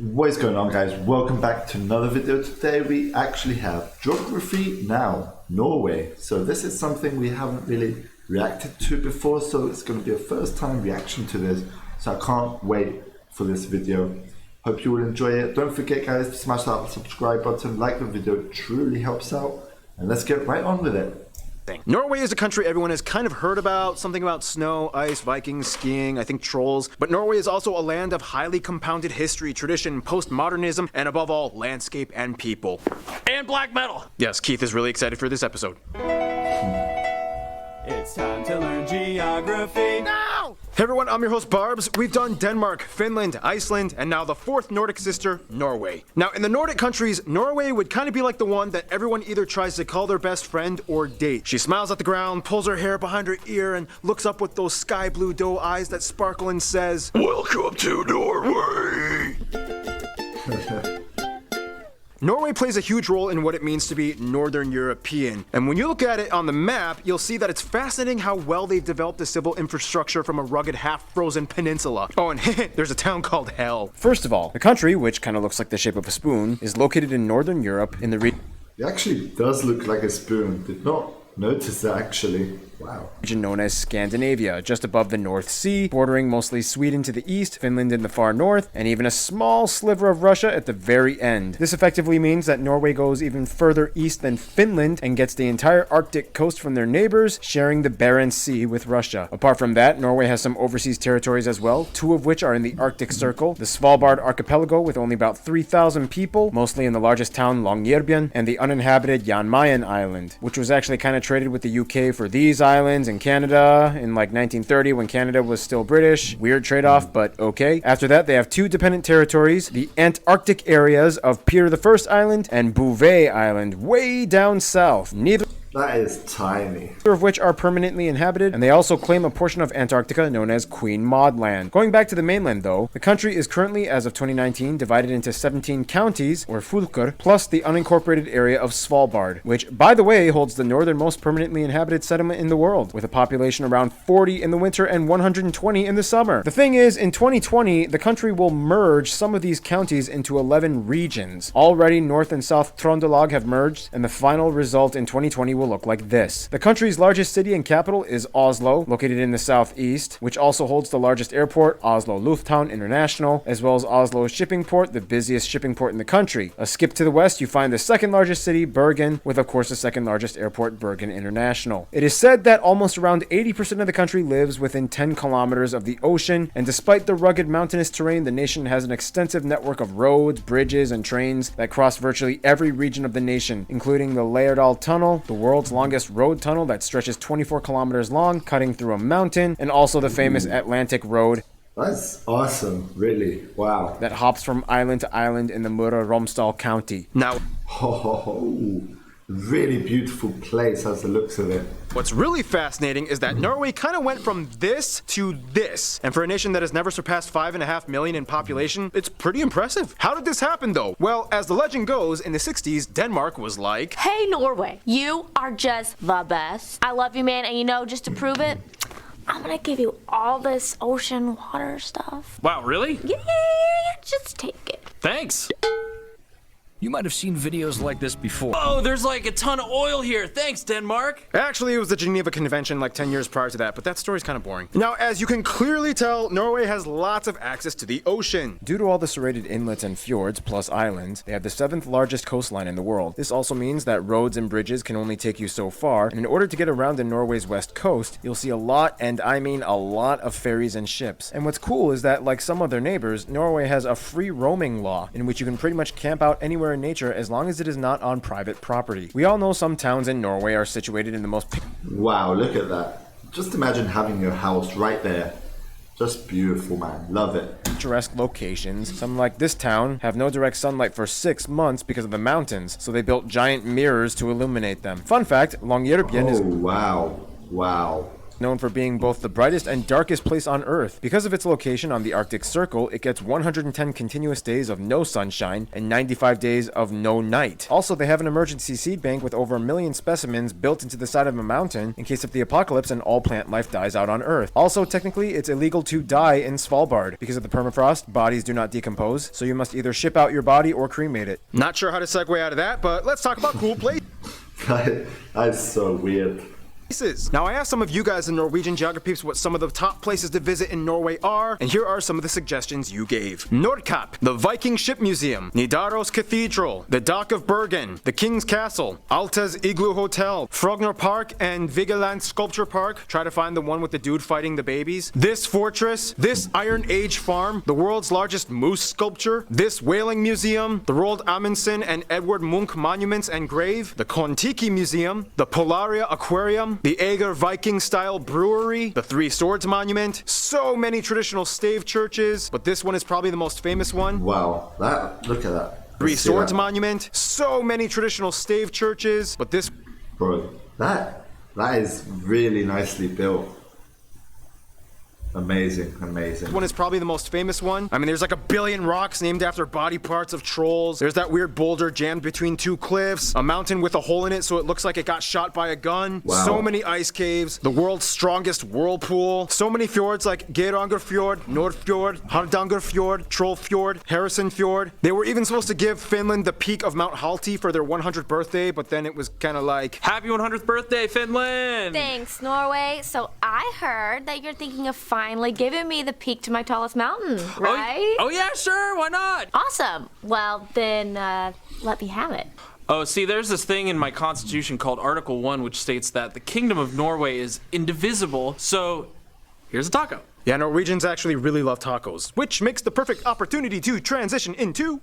What is going on, guys? Welcome back to another video. Today we actually have Geography Now, Norway. So this is something we haven't really reacted to before, so it's going to be a first time reaction to this. So I can't wait for this video. Hope you will enjoy it. Don't forget, guys, to smash that subscribe button, like the video, it truly helps out. And let's get right on with it. Norway is a country everyone has kind of heard about, something about snow, ice, Vikings, skiing, I think trolls. But Norway is also a land of highly compounded history, tradition, postmodernism, and above all, landscape and people. And black metal. Yes, Keith is really excited for this episode. It's time to learn geography. Now! Hey everyone, I'm your host Barbs. We've done Denmark, Finland, Iceland, and now the fourth Nordic sister, Norway. Now in the Nordic countries, Norway would kind of be like the one that everyone either tries to call their best friend or date. She smiles at the ground, pulls her hair behind her ear, and looks up with those sky blue doe eyes that sparkle and says, "Welcome to Norway!" Norway plays a huge role in what it means to be Northern European. And when you look at it on the map, you'll see that it's fascinating how well they've developed the civil infrastructure from a rugged half-frozen peninsula. Oh, and there's a town called Hell. First of all, the country, which kind of looks like the shape of a spoon, is located in Northern Europe in the region. It actually does look like a spoon. Did not notice that actually. Wow. Region known as Scandinavia, just above the North Sea, bordering mostly Sweden to the east, Finland in the far north, and even a small sliver of Russia at the very end. This effectively means that Norway goes even further east than Finland and gets the entire Arctic coast from their neighbors, sharing the Barents Sea with Russia. Apart from that, Norway has some overseas territories as well, two of which are in the Arctic Circle, the Svalbard archipelago with only about 3,000 people, mostly in the largest town Longyearbyen, and the uninhabited Jan Mayen Island, which was actually kind of traded with the UK for these islands in Canada in like 1930 when Canada was still British. Weird trade-off, but okay. After that, they have two dependent territories, the Antarctic areas of Peter I Island and Bouvet Island, way down south. Neither That is tiny. of which are permanently inhabited, and they also claim a portion of Antarctica known as Queen Maud Land. Going back to the mainland though, the country is currently, as of 2019, divided into 17 counties, or fylker, plus the unincorporated area of Svalbard, which, by the way, holds the northernmost permanently inhabited settlement in the world, with a population around 40 in the winter and 120 in the summer. The thing is, in 2020, the country will merge some of these counties into 11 regions. Already, North and South Trondelag have merged, and the final result in 2020 will look like this. The country's largest city and capital is Oslo, located in the southeast, which also holds the largest airport, Oslo Lufthavn International, as well as Oslo shipping port, the busiest shipping port in the country. A skip to the west, you find the second largest city, Bergen, with of course the second largest airport, Bergen International. It is said that almost around 80% of the country lives within 10 kilometers of the ocean, and despite the rugged mountainous terrain, the nation has an extensive network of roads, bridges, and trains that cross virtually every region of the nation, including the Lærdal Tunnel, the world's longest road tunnel that stretches 24 kilometers long, cutting through a mountain, and also the famous Atlantic Road. That's awesome, really. Wow. That hops from island to island in the Møre og Romsdal County. Now, Oh, really beautiful place as the looks of it. what's really fascinating is that Norway kind of went from this to this. And for a nation that has never surpassed 5.5 million in population, it's pretty impressive. How did this happen though? Well, as the legend goes, in the 60s, Denmark was like, Hey Norway, you are just the best. I love you, man, and you know, just to prove it, I'm gonna give you all this ocean water stuff. Wow, really? Yeah, just take it. Thanks. You might have seen videos like this before. Oh, there's like a ton of oil here. Thanks, Denmark. actually, it was the Geneva Convention like 10 years prior to that, but that story's kind of boring. Now, as you can clearly tell, Norway has lots of access to the ocean. Due to all the serrated inlets and fjords, plus islands, they have the 7th largest coastline in the world. This also means that roads and bridges can only take you so far, and in order to get around in Norway's west coast, you'll see a lot, and I mean a lot, of ferries and ships. And what's cool is that, like some of their neighbors, Norway has a free roaming law, in which you can pretty much camp out anywhere in nature as long as it is not on private property. We all know some towns in Norway are situated in the most Wow, look at that. Just imagine having your house right there. Just beautiful, man. Love it. picturesque locations. Some, like this town, have no direct sunlight for 6 months because of the mountains, so they built giant mirrors to illuminate them. Fun fact, Longyearbyen Oh, is wow. Wow. known for being both the brightest and darkest place on Earth. Because of its location on the Arctic Circle, it gets 110 continuous days of no sunshine and 95 days of no night. Also, they have an emergency seed bank with over 1 million specimens built into the side of a mountain in case of the apocalypse and all plant life dies out on Earth. Also, technically, it's illegal to die in Svalbard. Because of the permafrost, bodies do not decompose, so you must either ship out your body or cremate it. Not sure how to segue out of that, but let's talk about cool places. That's so weird. Now, I asked some of you guys in Norwegian geography what some of the top places to visit in Norway are, and here are some of the suggestions you gave. Nordkapp, the Viking Ship Museum, Nidaros Cathedral, the Dock of Bergen, the King's Castle, Alta's Igloo Hotel, Frogner Park, and Vigeland Sculpture Park. Try to find the one with the dude fighting the babies. This fortress, this Iron Age farm, the world's largest moose sculpture, this whaling museum, the Roald Amundsen and Edward Munch monuments and grave, the Kon-Tiki Museum, the Polaria Aquarium, the Ager Viking-style brewery, the Three Swords Monument, so many traditional stave churches, but this one is probably the most famous one. Wow, look at that. Three Swords Monument, so many traditional stave churches, but this... Bro, that is really nicely built. Amazing, amazing. This one is probably the most famous one. I mean, there's like 1 billion rocks named after body parts of trolls. There's that weird boulder jammed between 2 cliffs. A mountain with a hole in it so it looks like it got shot by a gun. Wow. So many ice caves. The world's strongest whirlpool. So many fjords like Geiranger Fjord, Nordfjord, Hardanger Fjord, Trollfjord, Harrison Fjord. They were even supposed to give Finland the peak of Mount Halti for their 100th birthday, but then it was kind of like... Happy 100th birthday, Finland! Thanks, Norway. So I heard that you're thinking of finally giving me the peak to my tallest mountain, right? Oh yeah, sure, why not? Awesome. Well, then let me have it. Oh, see, there's this thing in my constitution called Article 1 which states that the Kingdom of Norway is indivisible, so here's a taco. Yeah, Norwegians actually really love tacos, which makes the perfect opportunity to transition into...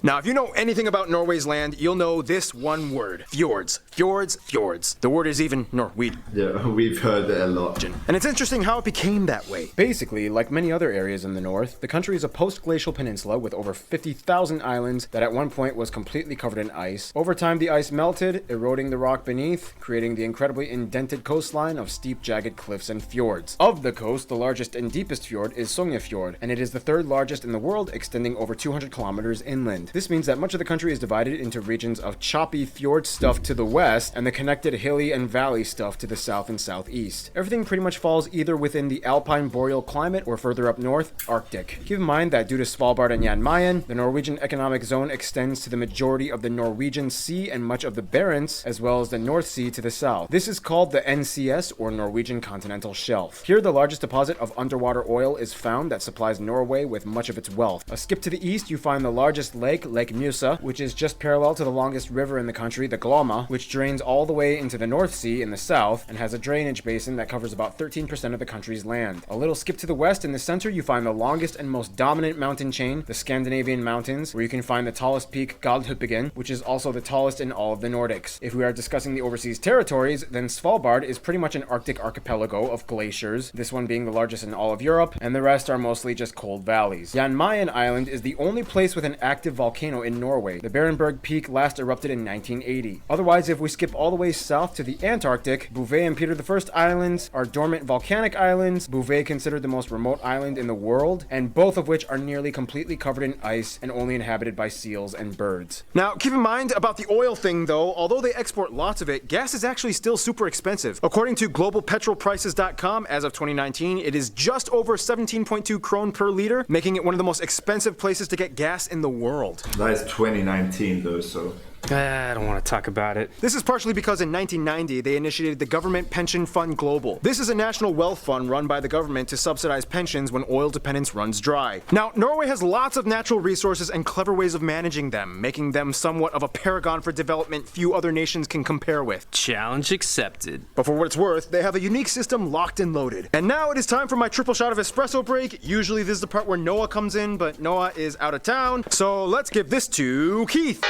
Now, if you know anything about Norway's land, you'll know this one word. Fjords. Fjords, fjords. The word is even Norwegian. Yeah, we've heard it a lot. And it's interesting how it became that way. Basically, like many other areas in the north, the country is a post-glacial peninsula with over 50,000 islands that at one point was completely covered in ice. Over time, the ice melted, eroding the rock beneath, creating the incredibly indented coastline of steep, jagged cliffs and fjords. Of the coast, the largest and deepest fjord is Sognefjord, and it is the 3rd largest in the world, extending over 200 kilometers inland. This means that much of the country is divided into regions of choppy fjord stuff to the west and the connected hilly and valley stuff to the south and southeast. Everything pretty much falls either within the alpine boreal climate or further up north, Arctic. Keep in mind that due to Svalbard and Jan Mayen, the Norwegian economic zone extends to the majority of the Norwegian Sea and much of the Barents, as well as the North Sea to the south. This is called the NCS, or Norwegian Continental Shelf. Here, the largest deposit of underwater oil is found that supplies Norway with much of its wealth. A skip to the east, you find the largest lake, Lake Mjøsa, which is just parallel to the longest river in the country, the Glomma, which drains all the way into the North Sea in the south and has a drainage basin that covers about 13% of the country's land. A little skip to the west, in the center, you find the longest and most dominant mountain chain, the Scandinavian Mountains, where you can find the tallest peak, Galdhøpiggen, which is also the tallest in all of the Nordics. If we are discussing the overseas territories, then Svalbard is pretty much an Arctic archipelago of glaciers, this one being the largest in all of Europe, and the rest are mostly just cold valleys. Jan Mayen Island is the only place with an active volcano in Norway. The Berenberg Peak last erupted in 1980. Otherwise, if we skip all the way south to the Antarctic, Bouvet and Peter I Islands are dormant volcanic islands, Bouvet considered the most remote island in the world, and both of which are nearly completely covered in ice and only inhabited by seals and birds. Now, keep in mind about the oil thing though, although they export lots of it, gas is actually still super expensive. According to globalpetrolprices.com, as of 2019, it is just over 17.2 krone per liter, making it one of the most expensive places to get gas in the world. That is 2019 though, so... I don't want to talk about it. This is partially because in 1990, they initiated the Government Pension Fund Global. This is a national wealth fund run by the government to subsidize pensions when oil dependence runs dry. Now, Norway has lots of natural resources and clever ways of managing them, making them somewhat of a paragon for development few other nations can compare with. Challenge accepted. But for what it's worth, they have a unique system locked and loaded. And now it is time for my triple shot of espresso break. Usually this is the part where Noah comes in, but Noah is out of town. So let's give this to Keith.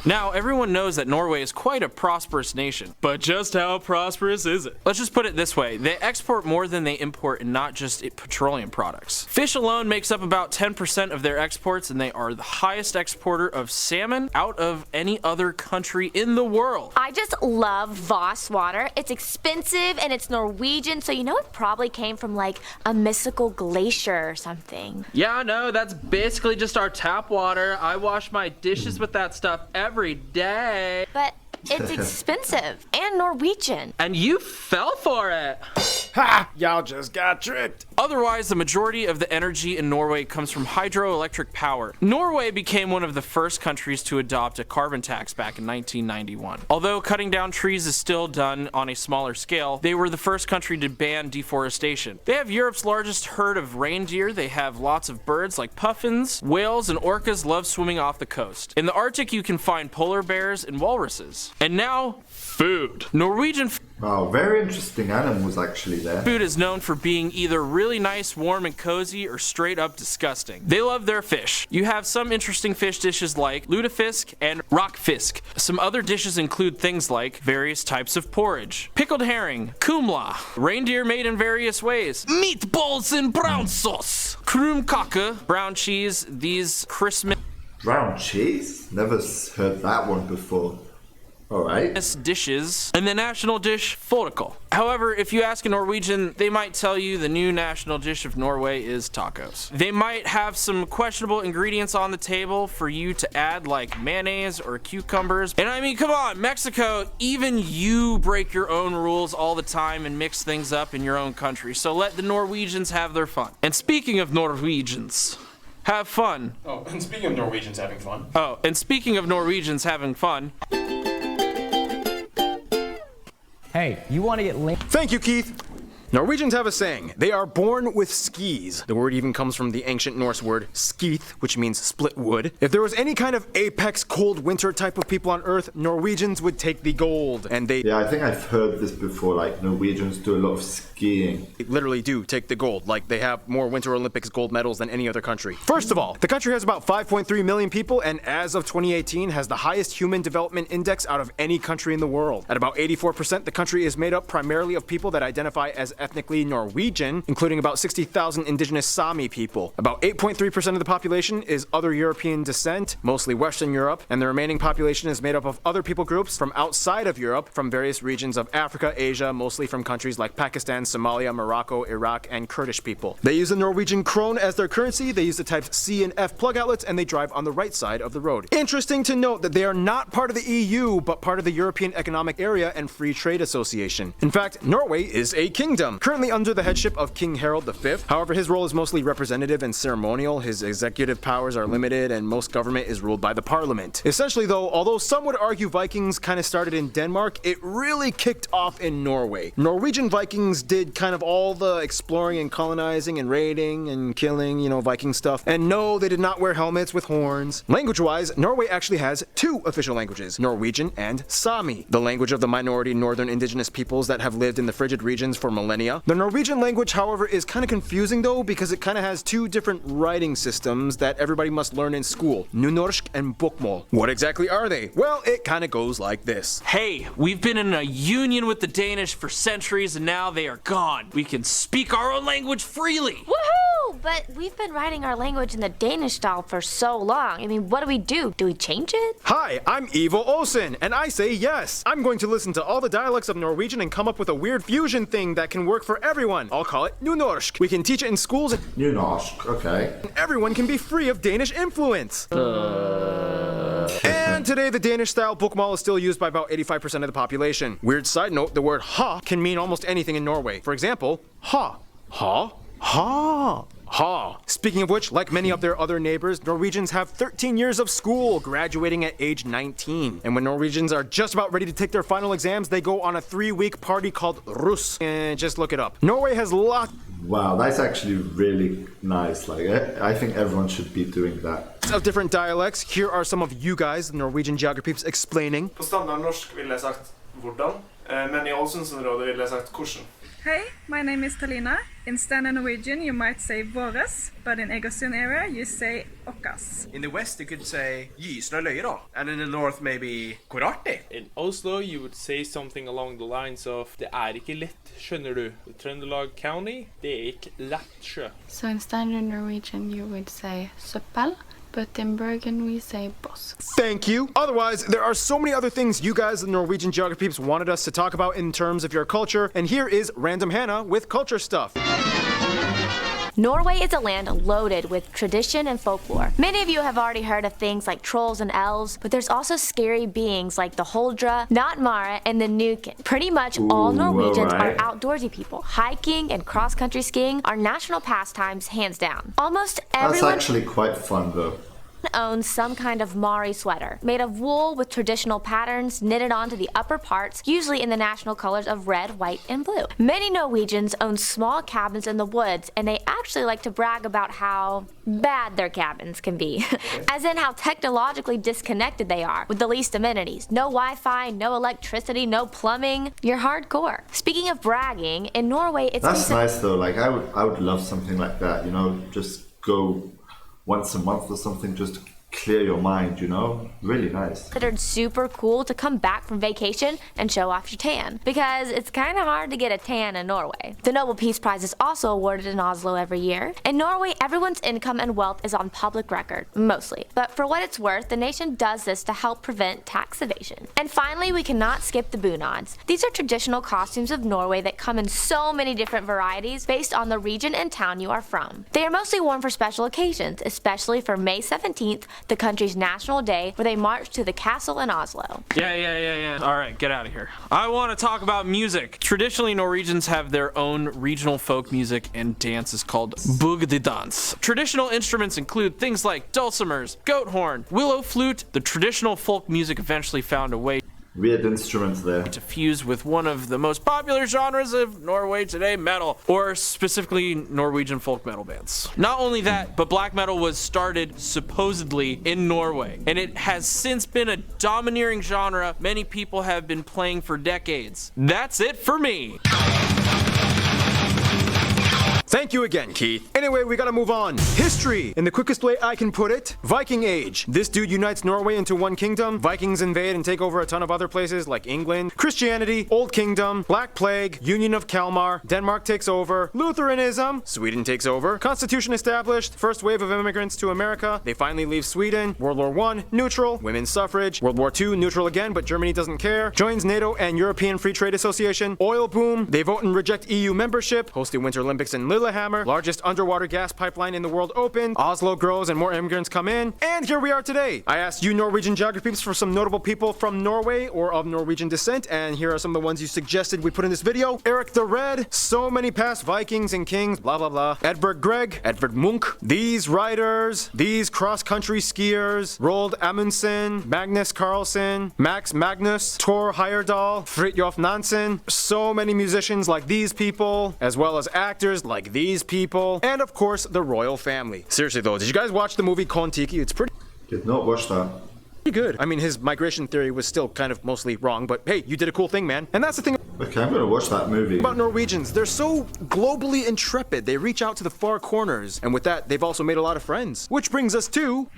Now, everyone knows that Norway is quite a prosperous nation, but just how prosperous is it? Let's just put it this way, they export more than they import and not just petroleum products. Fish alone makes up about 10% of their exports, and they are the highest exporter of salmon out of any other country in the world. I just love Voss water. It's expensive and it's Norwegian, so you know it probably came from like a mystical glacier or something. Yeah, no, that's basically just our tap water. I wash my dishes with that stuff every day. But it's expensive and Norwegian. And you fell for it. Ha! Y'all just got tricked. Otherwise, the majority of the energy in Norway comes from hydroelectric power. Norway became one of the first countries to adopt a carbon tax back in 1991. Although cutting down trees is still done on a smaller scale, they were the first country to ban deforestation. They have Europe's largest herd of reindeer. They have lots of birds like puffins. Whales and orcas love swimming off the coast. In the Arctic, you can find polar bears and walruses. And now, food. Norwegian Wow, very interesting animals actually there. food is known for being either really nice, warm, and cozy, or straight up disgusting. They love their fish. You have some interesting fish dishes like lutefisk and rockfisk. Some other dishes include things like various types of porridge, pickled herring, kumla, reindeer made in various ways, meatballs in brown sauce, krumkake, brown cheese, these Christmas Brown cheese? Never heard that one before. Alright. dishes, and the national dish folklore. However, if you ask a Norwegian, they might tell you the new national dish of Norway is tacos. They might have some questionable ingredients on the table for you to add, like mayonnaise or cucumbers. And I mean, come on, Mexico, even you break your own rules all the time and mix things up in your own country. So let the Norwegians have their fun. And speaking of Norwegians, have fun. Oh, and speaking of Norwegians having fun. Oh, and speaking of Norwegians having fun, Hey, you want to get linked? Thank you, Keith. Norwegians have a saying, they are born with skis. The word even comes from the ancient Norse word skeith, which means split wood. If there was any kind of apex cold winter type of people on Earth, Norwegians would take the gold. And they Yeah, I think I've heard this before, like Norwegians do a lot of skiing. literally do take the gold. Like, they have more Winter Olympics gold medals than any other country. First of all, the country has about 5.3 million people, and as of 2018 has the highest human development index out of any country in the world. At about 84%, the country is made up primarily of people that identify as ethnically Norwegian, including about 60,000 indigenous Sami people. About 8.3% of the population is other European descent, mostly Western Europe, and the remaining population is made up of other people groups from outside of Europe, from various regions of Africa, Asia, mostly from countries like Pakistan, Somalia, Morocco, Iraq, and Kurdish people. They use the Norwegian krone as their currency, they use the types C and F plug outlets, and they drive on the right side of the road. Interesting to note that they are not part of the EU, but part of the European Economic Area and Free Trade Association. In fact, Norway is a kingdom, currently under the headship of King Harald V. However, his role is mostly representative and ceremonial. His executive powers are limited, and most government is ruled by the parliament. Essentially, though, although some would argue Vikings kind of started in Denmark, it really kicked off in Norway. Norwegian Vikings did kind of all the exploring and colonizing and raiding and killing, you know, Viking stuff. And no, they did not wear helmets with horns. Language-wise, Norway actually has two official languages, Norwegian and Sami, the language of the minority northern indigenous peoples that have lived in the frigid regions for millennia. The Norwegian language, however, is kind of confusing though, because it kind of has two different writing systems that everybody must learn in school, Nynorsk and Bokmål. What exactly are they? Well, it kind of goes like this. hey, we've been in a union with the Danish for centuries and now they are gone. We can speak our own language freely. Woohoo! But we've been writing our language in the Danish style for so long. I mean, what do? Do we change it? Hi, I'm Ivo Olsen, and I say yes. I'm going to listen to all the dialects of Norwegian and come up with a weird fusion thing that can work for everyone. I'll call it Nynorsk. We can teach it in schools and Nynorsk, okay. everyone can be free of Danish influence. And today, the Danish-style Bokmål is still used by about 85% of the population. Weird side note, the word ha can mean almost anything in Norway. For example, ha. Ha. Ha. Ha. Speaking of which, like many of their other neighbors, Norwegians have 13 years of school, graduating at age 19. And when Norwegians are just about ready to take their final exams, they go on a 3-week party called Russ. And just look it up. Norway has lots Wow, that's actually really nice. Like, I think everyone should be doing that. of different dialects. Here are some of you guys, the Norwegian geographers, explaining. På standardnorsk ville jeg sagt hvordan, men i Ålesundsområdet ville jeg sagt hvordan. Hey, my name is Talina. In standard Norwegian, you might say våres, but in Egersund area, you say okkas. In the west, you could say gysende løyer, da. And in the north, maybe hvor artig. In Oslo, you would say something along the lines of det ikke lett, skjønner du. Trøndelag County, det ikke lett sjø. So in standard Norwegian, you would say søppel. But in Bergen, we say boss. Thank you. Otherwise, there are so many other things you guys, the Norwegian geography peeps, wanted us to talk about in terms of your culture. And here is Random Hannah with culture stuff. Norway is a land loaded with tradition and folklore. Many of you have already heard of things like trolls and elves, but there's also scary beings like the Holdra, Nattmara, and the Nuken. Pretty much all Norwegians are outdoorsy people. Hiking and cross-country skiing are national pastimes, hands down. Almost everyone... That's actually quite fun though. Owns some kind of Mari sweater, made of wool with traditional patterns knitted onto the upper parts, usually in the national colors of red, white, and blue. Many Norwegians own small cabins in the woods, and they actually like to brag about how bad their cabins can be. As in how technologically disconnected they are, with the least amenities. No Wi-Fi, no electricity, no plumbing. You're hardcore. Speaking of bragging, in Norway it's... That's nice though, like I would love something like that, you know, just go once a month or something just to clear your mind, you know? Really nice. Considered super cool to come back from vacation and show off your tan, because it's kind of hard to get a tan in Norway. The Nobel Peace Prize is also awarded in Oslo every year. In Norway, everyone's income and wealth is on public record, mostly. But for what it's worth, the nation does this to help prevent tax evasion. And finally, we cannot skip the bunads. These are traditional costumes of Norway that come in so many different varieties based on the region and town you are from. They are mostly worn for special occasions, especially for May 17th, the country's national day, where they march to the castle in Oslo. Yeah. All right, get out of here. I want to talk about music. Traditionally, Norwegians have their own regional folk music and dances called bugdedans. Traditional instruments include things like dulcimers, goat horn, willow flute. The traditional folk music eventually found a way Weird instruments there. to fuse with one of the most popular genres of Norway today, metal, or specifically Norwegian folk metal bands. Not only that, but black metal was started supposedly in Norway, and it has since been a domineering genre many people have been playing for decades. That's it for me. Thank you again, Keith. Anyway, we gotta move on. History, in the quickest way I can put it. Viking Age. This dude unites Norway into one kingdom. Vikings invade and take over a ton of other places like England. Christianity, Old Kingdom, Black Plague, Union of Kalmar, Denmark takes over, Lutheranism, Sweden takes over, Constitution established, first wave of immigrants to America, they finally leave Sweden, World War I, neutral, women's suffrage, World War II, neutral again, but Germany doesn't care, joins NATO and European Free Trade Association, oil boom, they vote and reject EU membership, host the Winter Olympics in Lillehammer, largest underwater gas pipeline in the world opened, Oslo grows and more immigrants come in, and here we are today. I asked you Norwegian geography peeps for some notable people from Norway or of Norwegian descent, and here are some of the ones you suggested we put in this video. Eric the Red, so many past Vikings and kings, blah blah blah. Edvard Grieg, Edvard Munch, these riders, these cross-country skiers, Roald Amundsen, Magnus Carlsen, Max Magnus, Thor Heyerdahl, Fridtjof Nansen, so many musicians like these people, as well as actors like these people, and of course the royal family. Seriously though, did you guys watch the movie Kon-Tiki? It's pretty Did not watch that. good. I mean, his migration theory was still kind of mostly wrong, but hey, you did a cool thing, man. And that's the thing Okay, I'm gonna watch that movie. about Norwegians. They're so globally intrepid. They reach out to the far corners, and with that, they've also made a lot of friends. Which brings us to...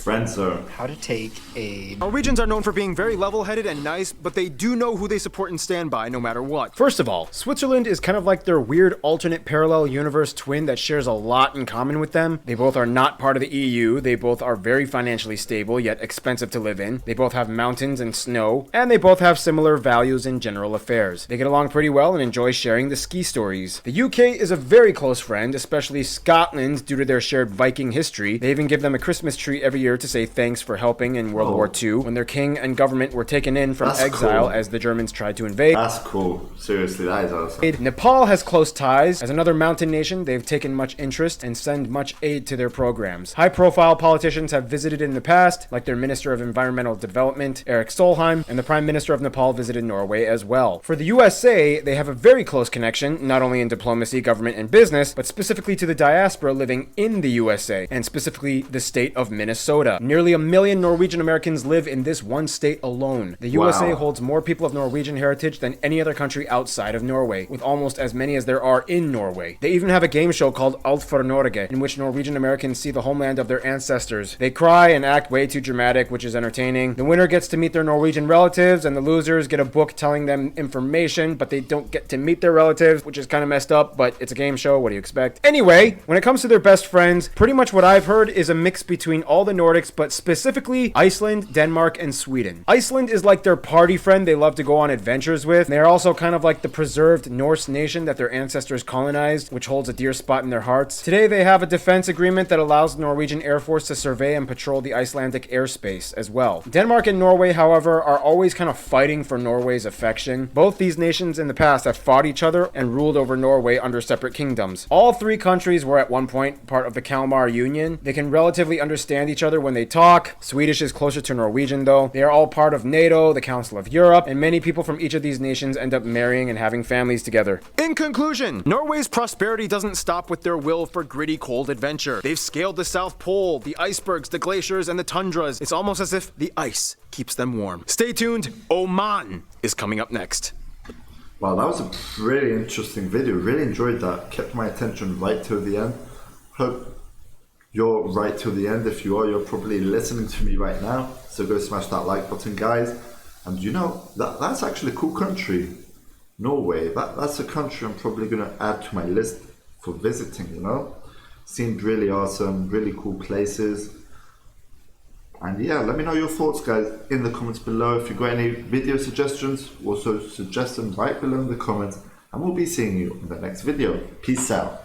Friends are... How to take a... Norwegians are known for being very level-headed and nice, but they do know who they support and stand by no matter what. First of all, Switzerland is kind of like their weird alternate parallel universe twin that shares a lot in common with them. They both are not part of the EU, they both are very financially stable yet expensive to live in, they both have mountains and snow, and they both have similar values in general affairs. They get along pretty well and enjoy sharing the ski stories. The UK is a very close friend, especially Scotland due to their shared Viking history. They even give them a Christmas tree every year to say thanks for helping in World War II when their king and government were taken in from exile as the Germans tried to invade. That's cool. Seriously, that is awesome. Nepal has close ties. As another mountain nation, they've taken much interest and send much aid to their programs. High-profile politicians have visited in the past, like their Minister of Environmental Development, Erik Solheim, and the Prime Minister of Nepal visited Norway as well. For the USA, they have a very close connection, not only in diplomacy, government, and business, but specifically to the diaspora living in the USA, and specifically the state of Minnesota. Dakota. Nearly 1 million Norwegian Americans live in this one state alone. The USA Wow. holds more people of Norwegian heritage than any other country outside of Norway, with almost as many as there are in Norway. They even have a game show called Alt for Norge, in which Norwegian Americans see the homeland of their ancestors. They cry and act way too dramatic, which is entertaining. The winner gets to meet their Norwegian relatives, and the losers get a book telling them information, but they don't get to meet their relatives, which is kind of messed up, but it's a game show. What do you expect? Anyway, when it comes to their best friends, pretty much what I've heard is a mix between all the Nordics, but specifically Iceland, Denmark, and Sweden. Iceland is like their party friend they love to go on adventures with. They're also kind of like the preserved Norse nation that their ancestors colonized, which holds a dear spot in their hearts. Today they have a defense agreement that allows the Norwegian Air Force to survey and patrol the Icelandic airspace as well. Denmark and Norway, however, are always kind of fighting for Norway's affection. Both these nations in the past have fought each other and ruled over Norway under separate kingdoms. All three countries were at one point part of the Kalmar Union. They can relatively understand each other when they talk. Swedish is closer to Norwegian though. They are all part of NATO, the Council of Europe, and many people from each of these nations end up marrying and having families together. In conclusion, Norway's prosperity doesn't stop with their will for gritty cold adventure. They've scaled the South Pole, the icebergs, the glaciers, and the tundras. It's almost as if the ice keeps them warm. Stay tuned, Oman is coming up next. Wow, that was a really interesting video. Really enjoyed that. Kept my attention right till the end. Hope you're right till the end. If you are, you're probably listening to me right now. So go smash that like button, guys. And you know, that's actually a cool country. Norway. That's a country I'm probably going to add to my list for visiting, you know. Seemed really awesome, really cool places. And yeah, let me know your thoughts, guys, in the comments below. If you've got any video suggestions, also suggest them right below in the comments. And we'll be seeing you in the next video. Peace out.